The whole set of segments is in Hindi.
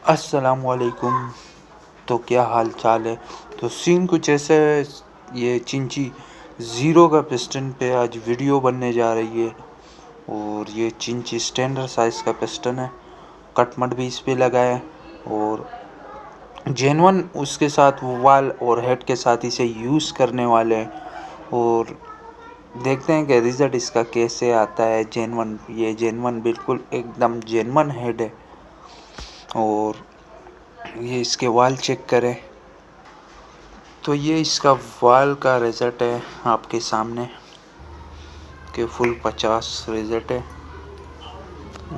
अस्सलामुअलैकुम। तो क्या हाल चाल है। तो सीन कुछ ऐसे है। ये चिंची ज़ीरो का पिस्टन पे आज वीडियो बनने जा रही है। और ये चिंची स्टैंडर्ड साइज़ का पिस्टन है। कटमट भी इस पे लगा है और जेनवन उसके साथ वाल और हेड के साथ इसे यूज़ करने वाले हैं। और देखते हैं कि रिज़ल्ट इसका कैसे आता है। ये जेनवन बिल्कुल एकदम जेनवन हेड है। और ये इसके वाल चेक करें तो ये इसका वाल का रिज़ल्ट है आपके सामने कि फुल 50 रिज़ल्ट है।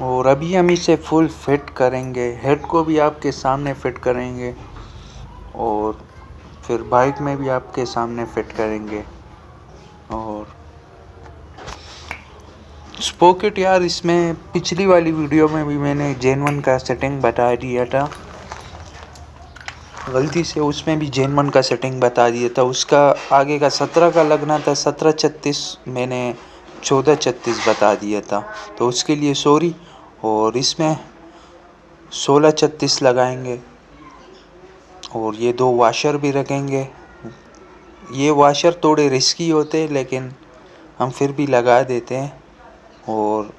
और अभी हम इसे फुल फिट करेंगे, हेड को भी आपके सामने फिट करेंगे और फिर बाइक में भी आपके सामने फिट करेंगे। और स्पोकेट यार, इसमें पिछली वाली वीडियो में भी मैंने जेनवन का सेटिंग बता दिया था, गलती से उसमें भी जेनवन का सेटिंग बता दिया था। उसका आगे का 17 का लगना था, 1736, मैंने 1436 बता दिया था, तो उसके लिए सॉरी। और इसमें 1636 लगाएंगे और ये 2 वाशर भी रखेंगे। ये वाशर थोड़े रिस्की होते हैं लेकिन हम फिर भी लगा देते हैं। और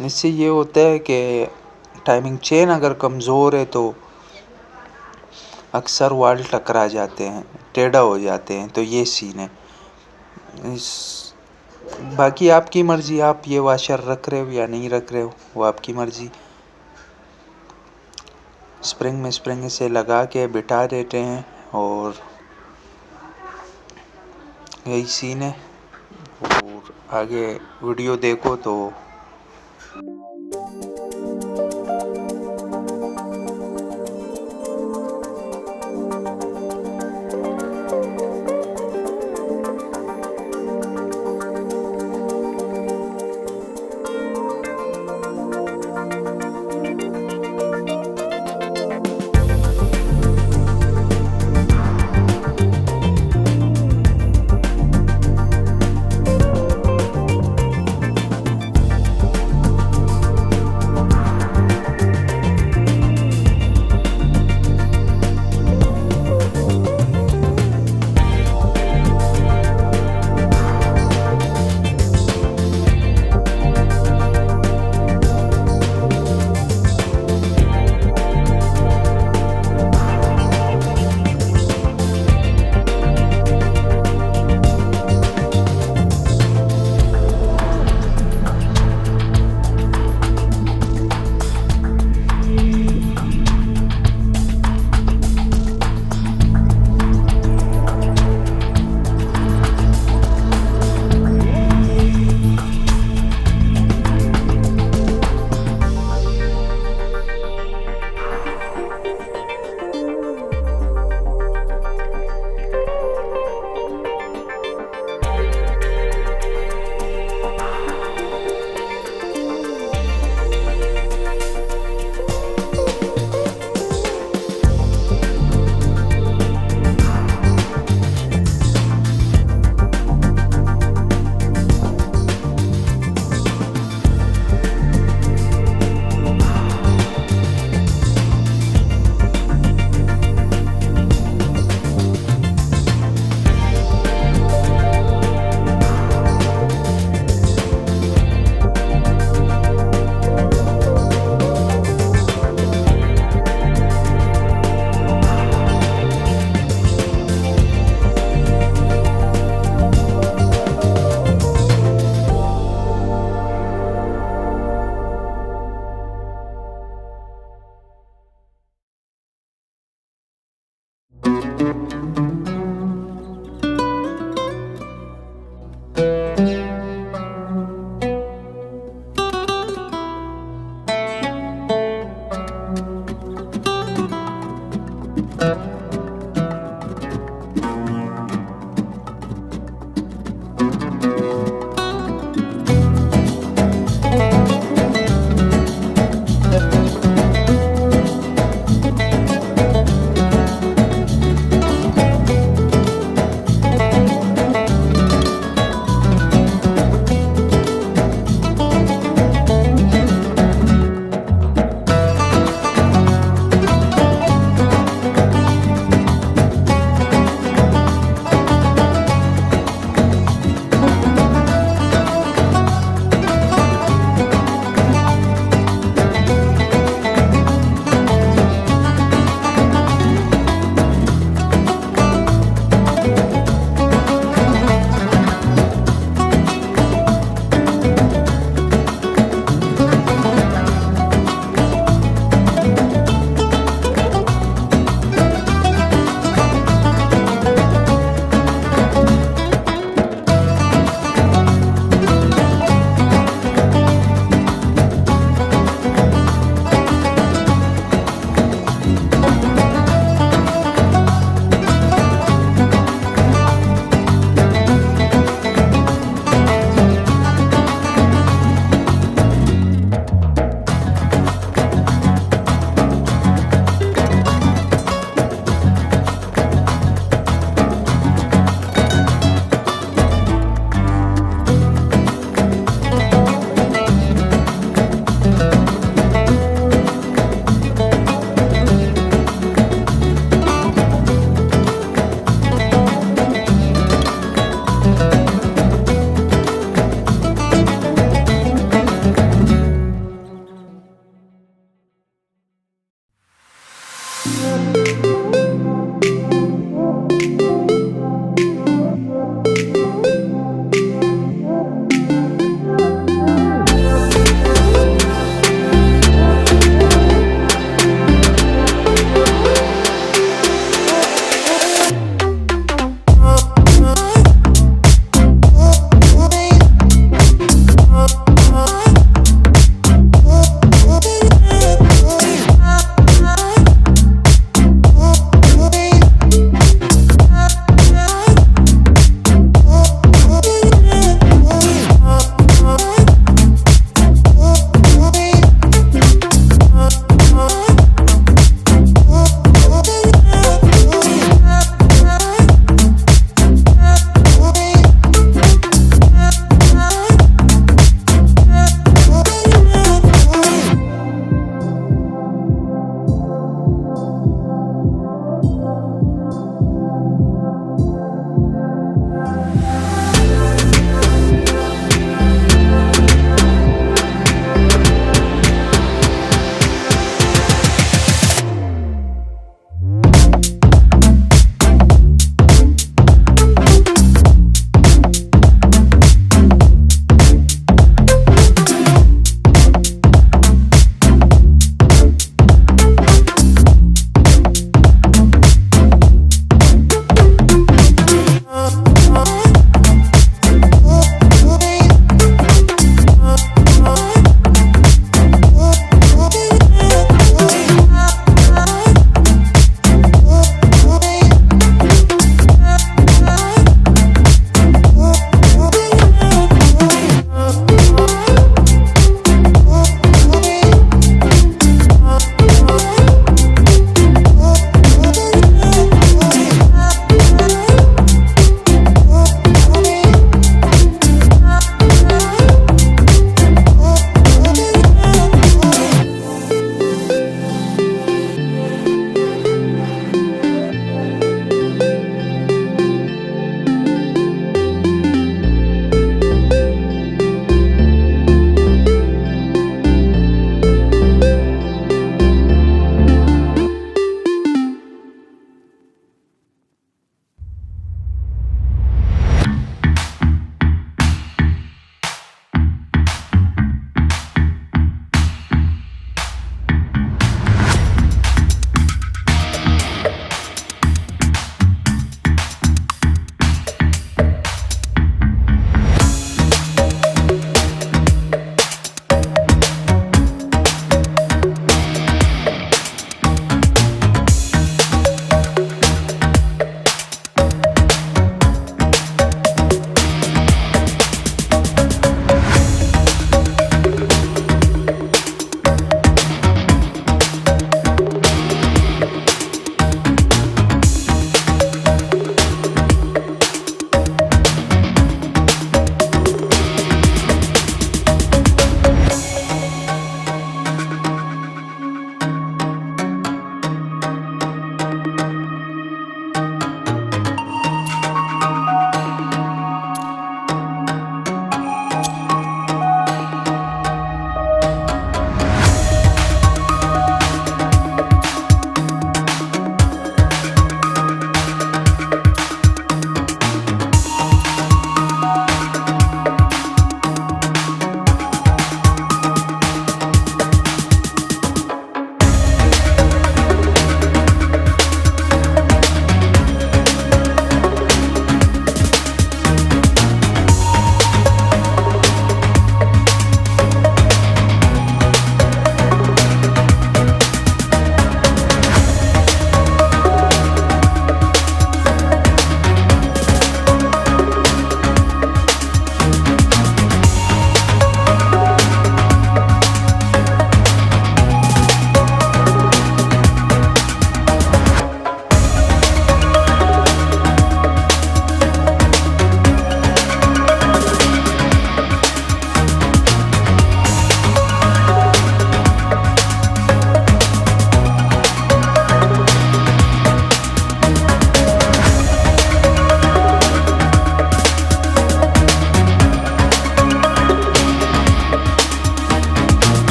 इससे ये होता है कि टाइमिंग चेन अगर कमज़ोर है तो अक्सर वाल टकरा जाते हैं, टेढ़ा हो जाते हैं। तो ये सीन है। बाकी आपकी मर्ज़ी, आप ये वाशर रख रहे हो या नहीं रख रहे हो, वो आपकी मर्ज़ी। स्प्रिंग से लगा के बिठा देते हैं और यही सीन है। और आगे वीडियो देखो तो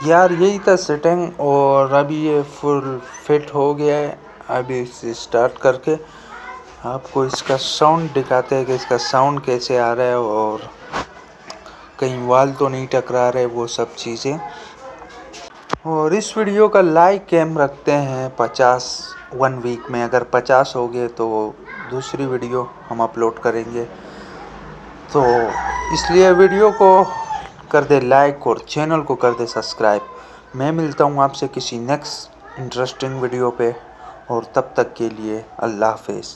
यार यही था सेटिंग, और अभी ये फुल फिट हो गया है। अभी इसे स्टार्ट करके आपको इसका साउंड दिखाते हैं कि इसका साउंड कैसे आ रहा है और कहीं वाल तो नहीं टकरा रहे, वो सब चीज़ें। और इस वीडियो का लाइक कैम रखते हैं 50 1 वीक में। अगर 50 हो गए तो दूसरी वीडियो हम अपलोड करेंगे। तो इसलिए वीडियो को कर दे लाइक और चैनल को कर दे सब्सक्राइब। मैं मिलता हूँ आपसे किसी नेक्स्ट इंटरेस्टिंग वीडियो पे, और तब तक के लिए अल्लाह हाफिज़।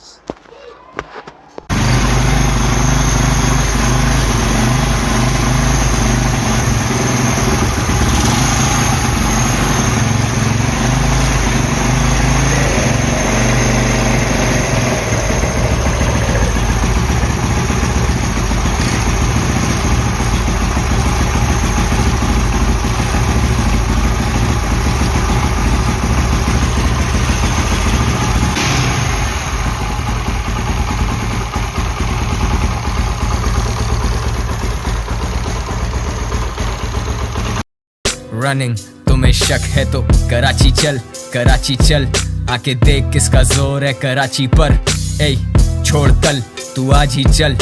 रनिंग तुम्हें शक है तो कराची चल आके देख किसका जोर है कराची पर। ए छोड़ कल तू आज ही चल,